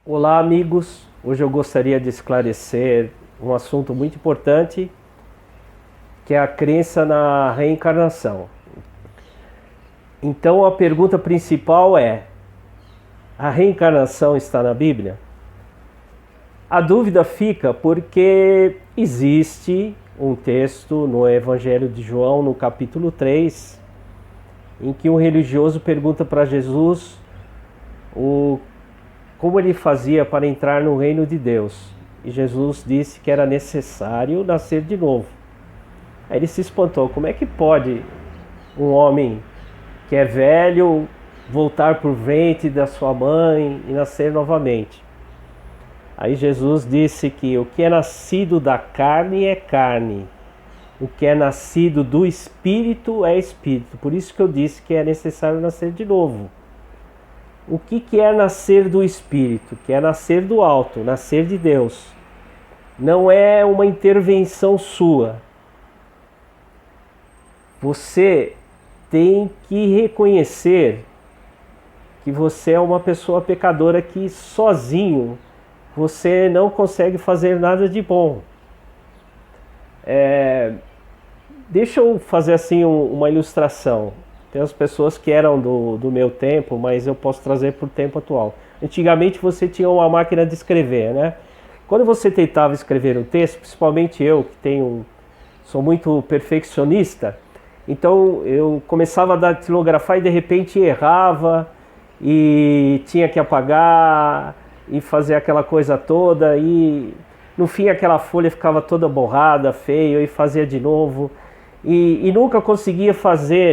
Olá, amigos. Hoje eu gostaria de esclarecer um assunto muito importante, que é a crença na reencarnação. Então, a pergunta principal é: a reencarnação está na Bíblia? A dúvida fica porque existe um texto no Evangelho de João, no capítulo 3, em que um religioso pergunta para Jesus como ele fazia para entrar no reino de Deus. E Jesus disse que era necessário nascer de novo. Aí ele se espantou: como é que pode um homem que é velho voltar por ventre da sua mãe e nascer novamente? Aí Jesus disse que o que é nascido da carne é carne, o que é nascido do Espírito é Espírito. Por isso que eu disse que é necessário nascer de novo. O que é nascer do Espírito? Que é nascer do alto, nascer de Deus. Não é uma intervenção sua. Você tem que reconhecer que você é uma pessoa pecadora, que sozinho você não consegue fazer nada de bom. Deixa eu fazer assim uma ilustração. Tem as pessoas que eram do meu tempo, mas eu posso trazer para o tempo atual. Antigamente você tinha uma máquina de escrever, né? Quando você tentava escrever um texto, principalmente eu, que sou muito perfeccionista, então eu começava a datilografar e de repente errava e tinha que apagar e fazer aquela coisa toda, e no fim aquela folha ficava toda borrada, feia, e fazia de novo. E nunca conseguia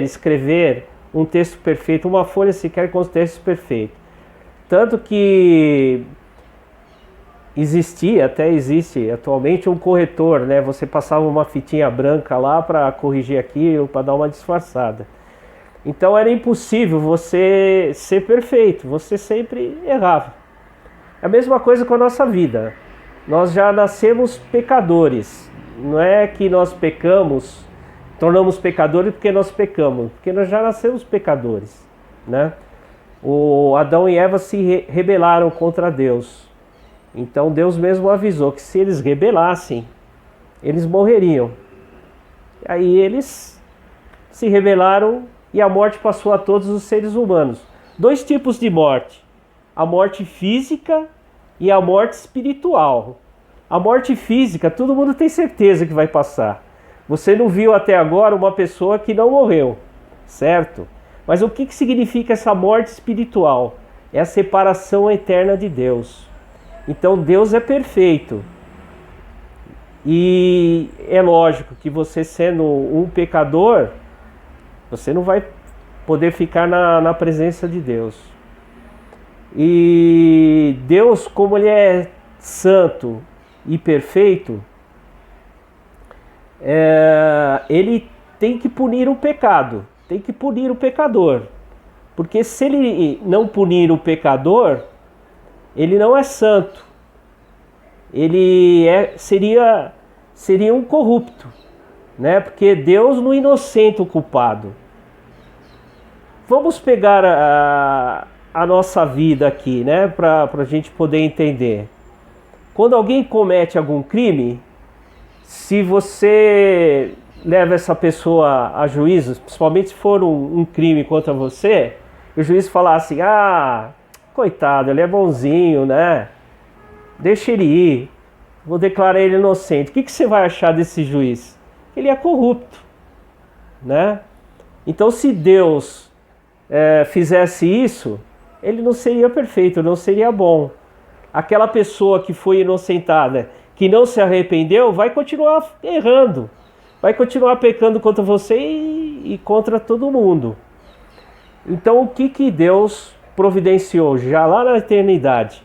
escrever um texto perfeito, uma folha sequer com texto perfeito. Tanto que até existe atualmente um corretor, né? Você passava uma fitinha branca lá para corrigir aquilo, para dar uma disfarçada. Então era impossível você ser perfeito, você sempre errava. É a mesma coisa com a nossa vida. Nós já nascemos pecadores. Não é que nós tornamos pecadores porque nós pecamos, porque nós já nascemos pecadores, né? O Adão e Eva se rebelaram contra Deus. Então Deus mesmo avisou que se eles rebelassem, eles morreriam. E aí eles se rebelaram e a morte passou a todos os seres humanos. Dois tipos de morte: a morte física e a morte espiritual. A morte física, todo mundo tem certeza que vai passar. Você não viu até agora uma pessoa que não morreu, certo? Mas o que significa essa morte espiritual? É a separação eterna de Deus. Então Deus é perfeito. E é lógico que você, sendo um pecador, você não vai poder ficar na presença de Deus. E Deus, como Ele é santo e perfeito, ele tem que punir o pecado, tem que punir o pecador, porque se ele não punir o pecador, ele não é santo, ele seria um corrupto, né? Porque Deus não inocenta o culpado. Vamos pegar a nossa vida aqui, né? Para a gente poder entender. Quando alguém comete algum crime, se você leva essa pessoa a juízo, principalmente se for um crime contra você, o juiz falar assim: ah, coitado, ele é bonzinho, né? Deixa ele ir, vou declarar ele inocente. O que você vai achar desse juiz? Ele é corrupto, né? Então, se Deus fizesse isso, ele não seria perfeito, não seria bom. Aquela pessoa que foi inocentada, que não se arrependeu, vai continuar errando, vai continuar pecando contra você e contra todo mundo. Então o que Deus providenciou já lá na eternidade?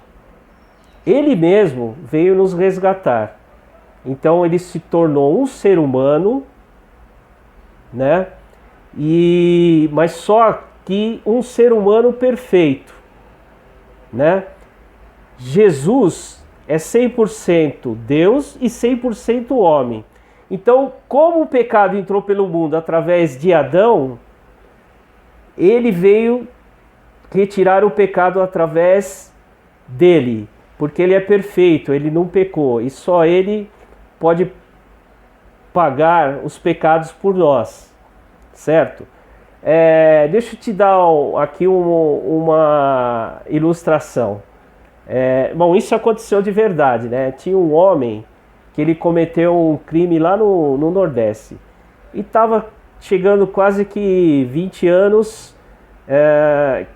Ele mesmo veio nos resgatar. Então ele se tornou um ser humano, né? Mas só que um ser humano perfeito, né? Jesus é 100% Deus e 100% homem. Então, como o pecado entrou pelo mundo através de Adão, ele veio retirar o pecado através dele. porque ele é perfeito, ele não pecou, e só ele pode pagar os pecados por nós, certo? Deixa eu te dar aqui uma ilustração. Bom, isso aconteceu de verdade, né? Tinha um homem que ele cometeu um crime lá no Nordeste e estava chegando quase que 20 anos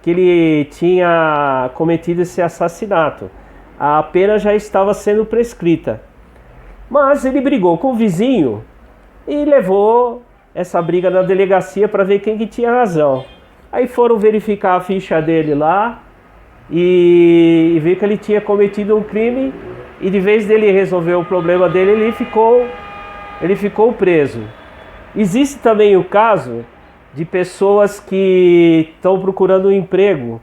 que ele tinha cometido esse assassinato. A pena já estava sendo prescrita, mas ele brigou com o vizinho e levou essa briga na delegacia para ver quem que tinha razão. Aí foram verificar a ficha dele lá e viu que ele tinha cometido um crime, e de vez dele resolver o problema dele, ele ficou preso. Existe também o caso de pessoas que estão procurando um emprego,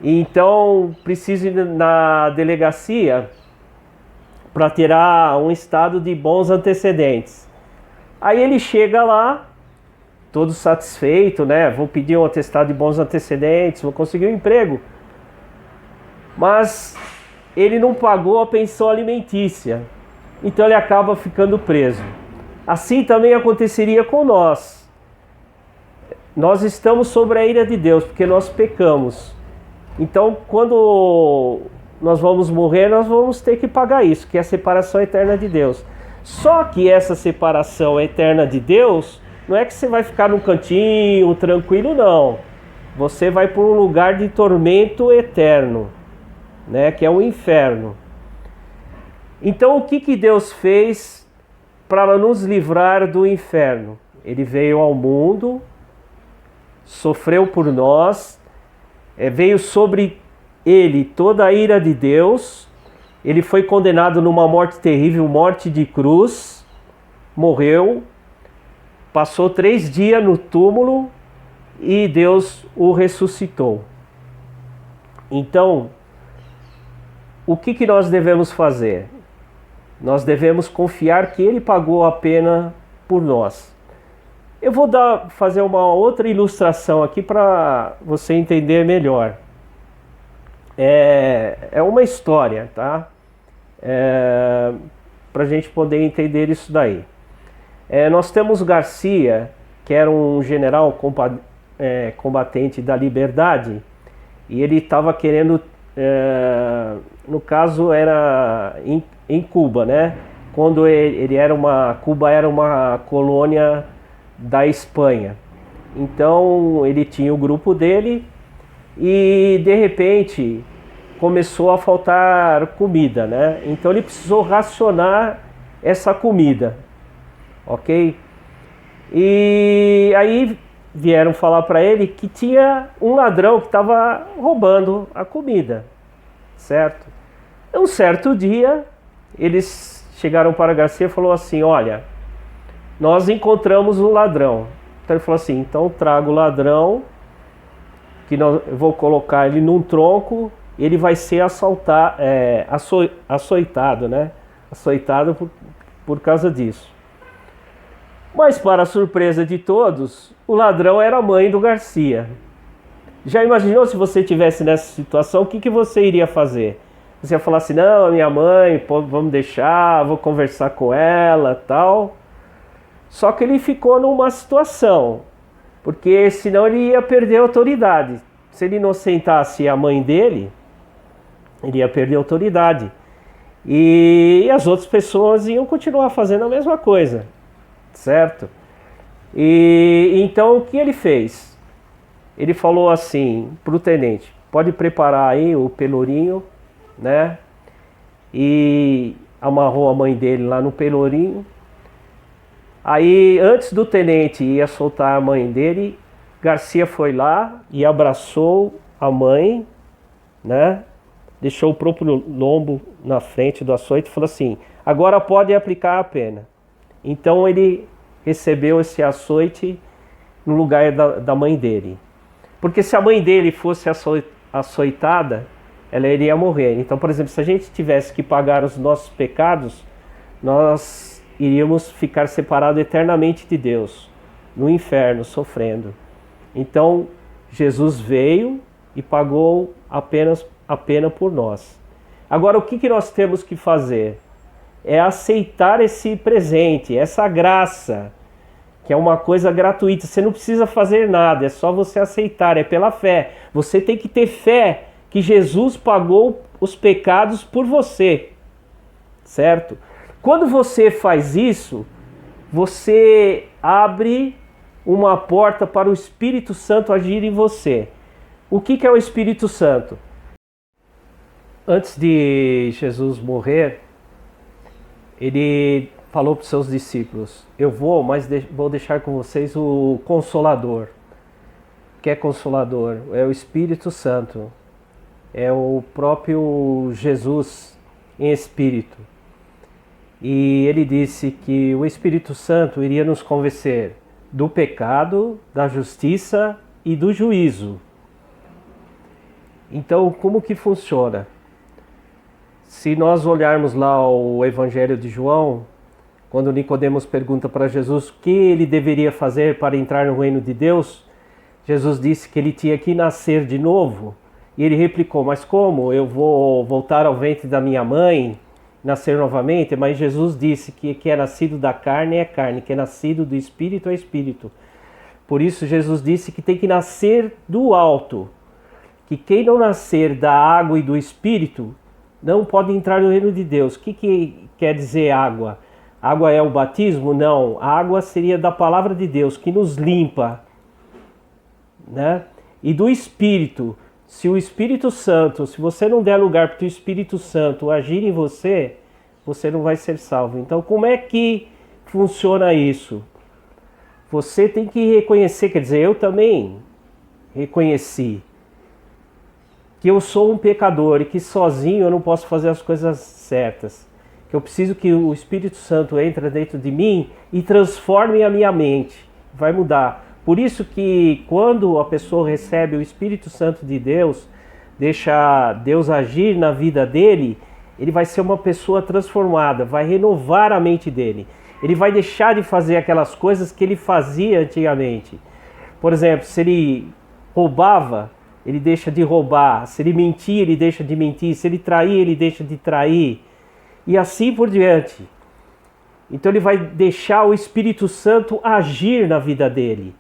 então precisam ir na delegacia para tirar um estado de bons antecedentes. Aí ele chega lá, todo satisfeito, né? Vou pedir um atestado de bons antecedentes, vou conseguir um emprego. Mas ele não pagou a pensão alimentícia, então ele acaba ficando preso. Assim também aconteceria com nós. Nós estamos sobre a ira de Deus, porque nós pecamos. Então, quando nós vamos morrer, nós vamos ter que pagar isso, que é a separação eterna de Deus. Só que essa separação eterna de Deus, não é que você vai ficar num cantinho tranquilo, não. Você vai para um lugar de tormento eterno, né, que é o inferno. Então, o que Deus fez para nos livrar do inferno? Ele veio ao mundo, sofreu por nós, veio sobre ele toda a ira de Deus. Ele foi condenado numa morte terrível, morte de cruz, morreu, passou 3 dias no túmulo e Deus o ressuscitou. Então, o que nós devemos fazer? Nós devemos confiar que Ele pagou a pena por nós. Eu vou fazer uma outra ilustração aqui para você entender melhor. É uma história, tá? Para a gente poder entender isso daí. Nós temos Garcia, que era um general combatente da liberdade, e ele estava querendo, no caso era em Cuba, né? Quando Cuba era uma colônia da Espanha. Então ele tinha o grupo dele e de repente começou a faltar comida, né? Então ele precisou racionar essa comida, ok? E aí vieram falar para ele que tinha um ladrão que estava roubando a comida, certo? Um certo dia eles chegaram para Garcia e falou assim: olha, nós encontramos um ladrão. Então ele falou assim: então traga o ladrão, que eu vou colocar ele num tronco, ele vai ser açoitado, né? Açoitado por causa disso. Mas para a surpresa de todos, o ladrão era a mãe do Garcia. Já imaginou se você estivesse nessa situação, o que você iria fazer? Você ia falar assim: não, a minha mãe, pô, vamos deixar, vou conversar com ela, tal. Só que ele ficou numa situação, porque senão ele ia perder a autoridade. Se ele inocentasse a mãe dele, ele ia perder a autoridade. E as outras pessoas iam continuar fazendo a mesma coisa, certo? E então o que ele fez? Ele falou assim para o tenente: pode preparar aí o pelourinho, né? E amarrou a mãe dele lá no pelourinho. Aí, antes do tenente ir soltar a mãe dele, Garcia foi lá e abraçou a mãe, né? Deixou o próprio lombo na frente do açoite e falou assim: agora pode aplicar a pena. Então ele recebeu esse açoite no lugar da mãe dele. Porque se a mãe dele fosse açoitada, ela iria morrer. Então, por exemplo, se a gente tivesse que pagar os nossos pecados, nós iríamos ficar separados eternamente de Deus, no inferno, sofrendo. Então, Jesus veio e pagou apenas a pena por nós. Agora, o que nós temos que fazer? É aceitar esse presente, essa graça, que é uma coisa gratuita. Você não precisa fazer nada, é só você aceitar, é pela fé. Você tem que ter fé que Jesus pagou os pecados por você, certo? Quando você faz isso, você abre uma porta para o Espírito Santo agir em você. O que é o Espírito Santo? Antes de Jesus morrer, ele falou para os seus discípulos: eu vou, mas vou deixar com vocês o Consolador. O que é Consolador? É o Espírito Santo. É o próprio Jesus em espírito. E ele disse que o Espírito Santo iria nos convencer do pecado, da justiça e do juízo. Então, como que funciona? Se nós olharmos lá o Evangelho de João, quando Nicodemos pergunta para Jesus o que ele deveria fazer para entrar no reino de Deus, Jesus disse que ele tinha que nascer de novo. E ele replicou: mas como? Eu vou voltar ao ventre da minha mãe, nascer novamente? Mas Jesus disse que é nascido da carne é carne, que é nascido do Espírito é Espírito. Por isso Jesus disse que tem que nascer do alto, que quem não nascer da água e do Espírito não pode entrar no reino de Deus. O que quer dizer água? Água é o batismo? Não. A água seria da palavra de Deus, que nos limpa, né? E do Espírito. Se o Espírito Santo, se você não der lugar para o Espírito Santo agir em você, você não vai ser salvo. Então, como é que funciona isso? Você tem que reconhecer, quer dizer, eu também reconheci que eu sou um pecador e que sozinho eu não posso fazer as coisas certas. Que eu preciso que o Espírito Santo entre dentro de mim e transforme a minha mente. Vai mudar. Por isso que quando a pessoa recebe o Espírito Santo de Deus, deixa Deus agir na vida dele, ele vai ser uma pessoa transformada, vai renovar a mente dele. Ele vai deixar de fazer aquelas coisas que ele fazia antigamente. Por exemplo, se ele roubava, ele deixa de roubar. Se ele mentia, ele deixa de mentir. Se ele traía, ele deixa de trair. E assim por diante. Então ele vai deixar o Espírito Santo agir na vida dele.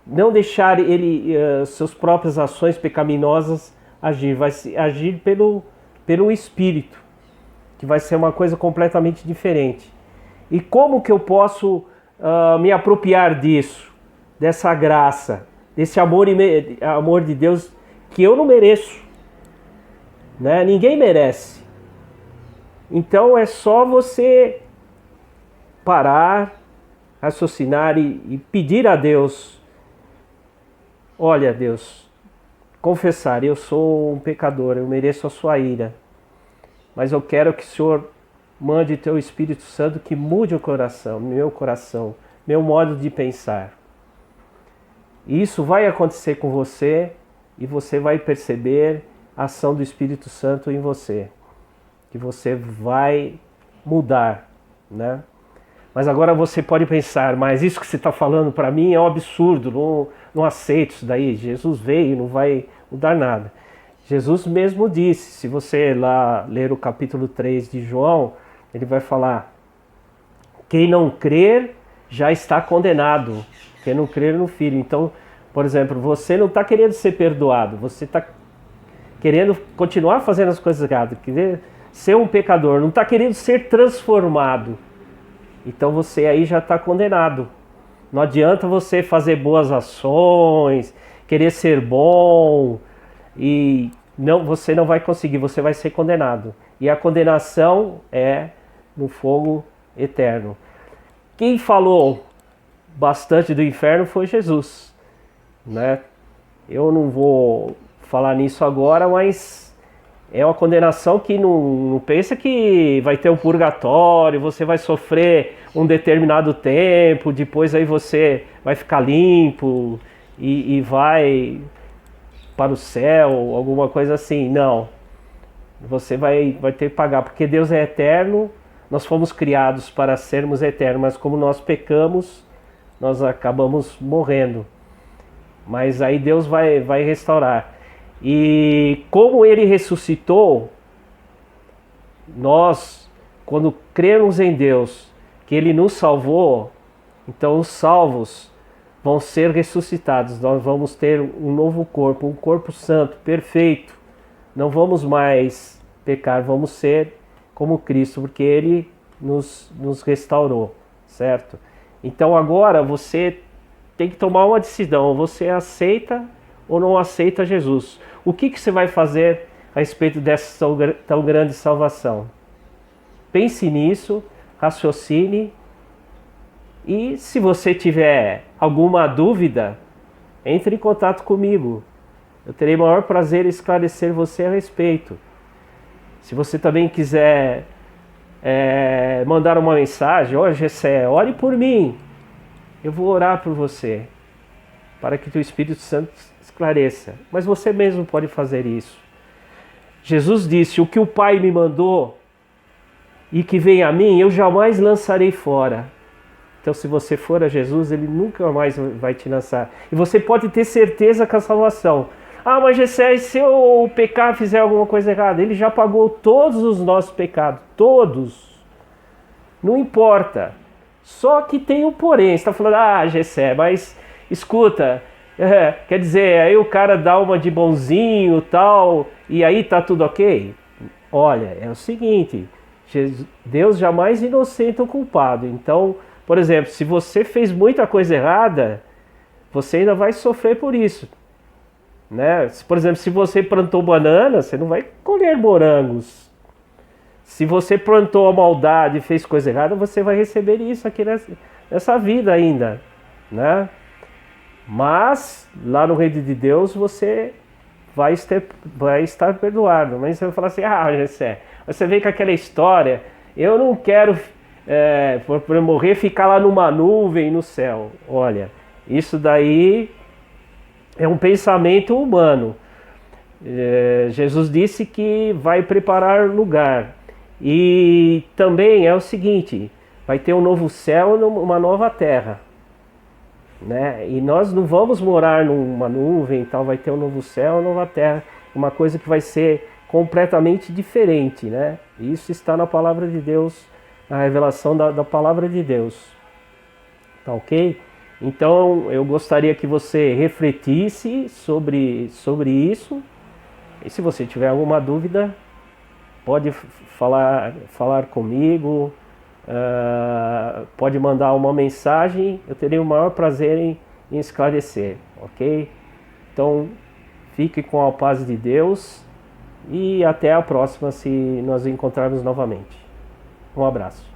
Não deixar ele, suas próprias ações pecaminosas agir. Vai agir pelo Espírito. Que vai ser uma coisa completamente diferente. E como que eu posso me apropriar disso? Dessa graça? Desse amor de Deus que eu não mereço, né? Ninguém merece. Então é só você parar, raciocinar e pedir a Deus: olha, Deus, confessar, eu sou um pecador, eu mereço a sua ira, mas eu quero que o Senhor mande teu Espírito Santo que mude o coração, meu modo de pensar. E isso vai acontecer com você e você vai perceber a ação do Espírito Santo em você. Que você vai mudar, né? Mas agora você pode pensar: mas isso que você está falando para mim é um absurdo, não aceito isso daí. Jesus veio e não vai mudar nada. Jesus mesmo disse, se você lá ler o capítulo 3 de João, ele vai falar: quem não crer já está condenado. Quem não crer no Filho. Então, por exemplo, você não está querendo ser perdoado, você está querendo continuar fazendo as coisas erradas, querer ser um pecador, não está querendo ser transformado. Então você aí já está condenado. Não adianta você fazer boas ações, querer ser bom, e você não vai conseguir, você vai ser condenado. E a condenação é no fogo eterno. Quem falou bastante do inferno foi Jesus, né? Eu não vou falar nisso agora, mas é uma condenação que não pensa que vai ter um purgatório, você vai sofrer um determinado tempo, depois aí você vai ficar limpo e vai para o céu, alguma coisa assim. Não, você vai ter que pagar, porque Deus é eterno, nós fomos criados para sermos eternos, mas como nós pecamos, nós acabamos morrendo. Mas aí Deus vai restaurar. E como ele ressuscitou, nós, quando cremos em Deus, que Ele nos salvou, então os salvos vão ser ressuscitados. Nós vamos ter um novo corpo, um corpo santo, perfeito. Não vamos mais pecar, vamos ser como Cristo, porque Ele nos restaurou, certo? Então agora você tem que tomar uma decisão, você aceita ou não aceita Jesus. O que você vai fazer a respeito dessa tão grande salvação? Pense nisso, raciocine, e se você tiver alguma dúvida, entre em contato comigo. Eu terei o maior prazer em esclarecer você a respeito. Se você também quiser mandar uma mensagem, ó Gessé, ore por mim, eu vou orar por você, para que o Espírito Santo esclareça. Mas você mesmo pode fazer isso. Jesus disse, o que o Pai me mandou e que vem a mim, eu jamais lançarei fora. Então, se você for a Jesus, Ele nunca mais vai te lançar. E você pode ter certeza com a salvação. Ah, mas Gessé, se eu pecar, fizer alguma coisa errada, Ele já pagou todos os nossos pecados. Todos. Não importa. Só que tem um porém. Você está falando, ah, Gessé, mas escuta, quer dizer, aí o cara dá uma de bonzinho tal, e aí tá tudo ok? Olha, é o seguinte, Deus jamais inocenta o culpado. Então, por exemplo, se você fez muita coisa errada, você ainda vai sofrer por isso, né? Por exemplo, se você plantou banana, você não vai colher morangos. Se você plantou a maldade e fez coisa errada, você vai receber isso aqui nessa vida ainda, né? Mas lá no reino de Deus você vai estar perdoado. Mas você vai falar assim, ah, Gessé, você vem com aquela história, eu não quero por morrer ficar lá numa nuvem no céu. Olha, isso daí é um pensamento humano. Jesus disse que vai preparar lugar. E também é o seguinte, vai ter um novo céu e uma nova terra, né? E nós não vamos morar numa nuvem e tal, vai ter um novo céu e uma nova terra, uma coisa que vai ser completamente diferente, né? Isso está na palavra de Deus, na revelação da palavra de Deus, tá ok? Então eu gostaria que você refletisse sobre isso, e se você tiver alguma dúvida, pode falar comigo, pode mandar uma mensagem, eu terei o maior prazer em esclarecer, ok? Então, fique com a paz de Deus e até a próxima, se nós encontrarmos novamente. Um abraço.